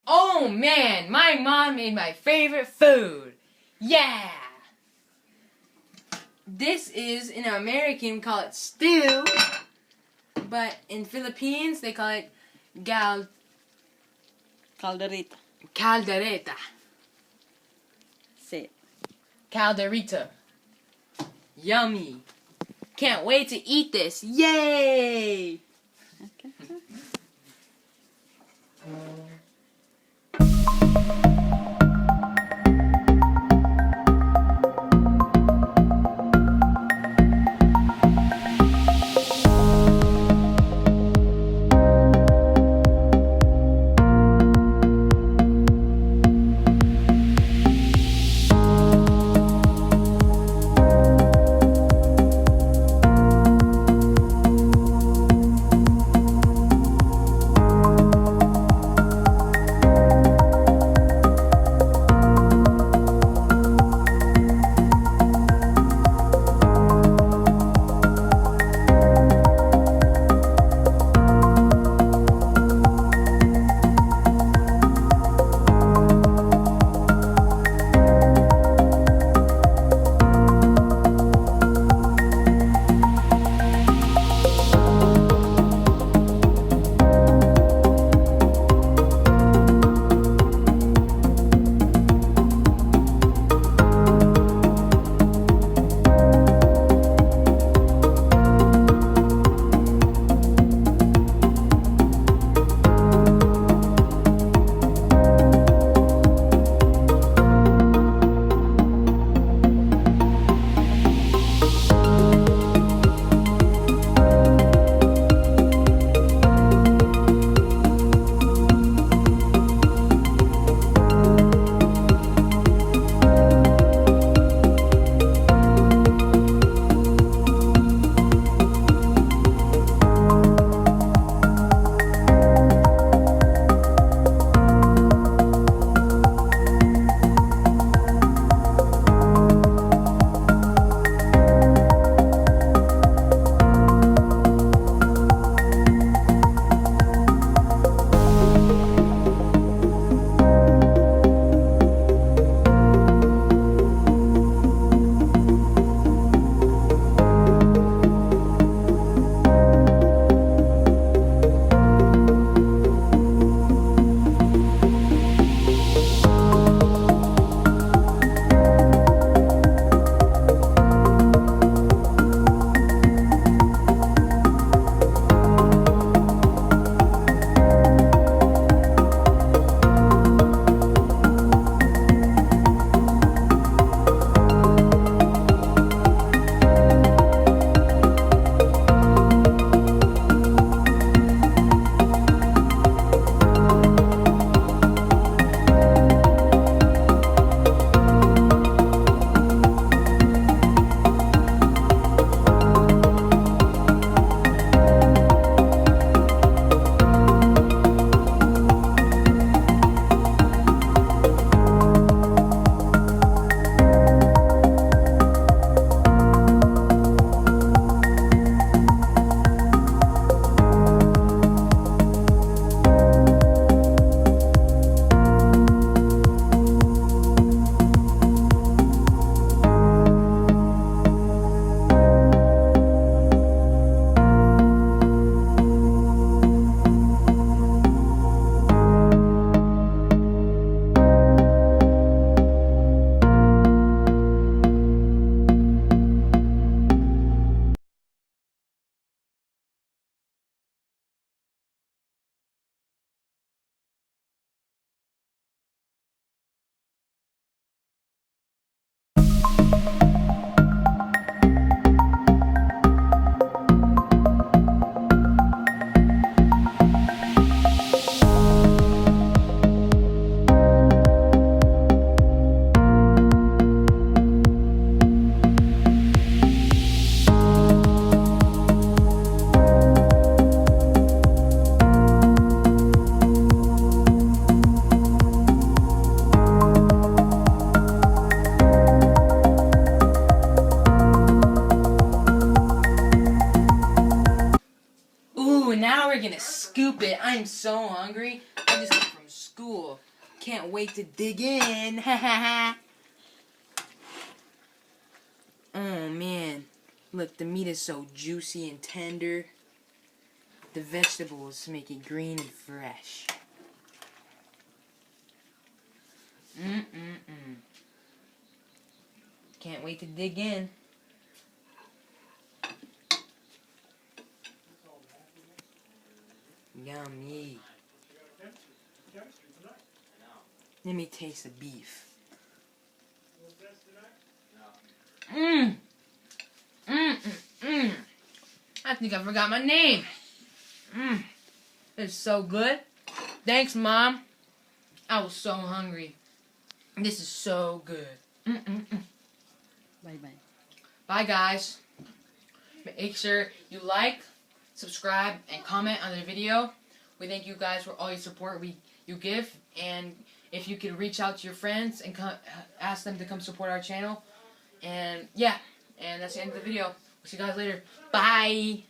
Oh man, my mom made my favorite food. Yeah! This is, in American, we call it stew. But in Philippines, they call it Caldereta. Caldereta. Say it. Caldereta. Yummy. Can't wait to eat this. Yay! Okay. Now we're gonna scoop it. I'm so hungry. I just got from school. school. Can't wait to dig in. Ha ha ha. Oh man. Look, the meat is so juicy and tender. The vegetables make it green and fresh. Can't wait to dig in. Yummy. Let me taste the beef. I think I forgot my name. It's so good. Thanks, Mom. I was so hungry. This is so good. Bye-bye. Bye, guys. Make sure you like, subscribe, and comment on the video. We thank you guys for all your support you give. And if you could reach out to your friends and ask them to come support our channel. And yeah, and that's the end of the video. We'll see you guys later. Bye.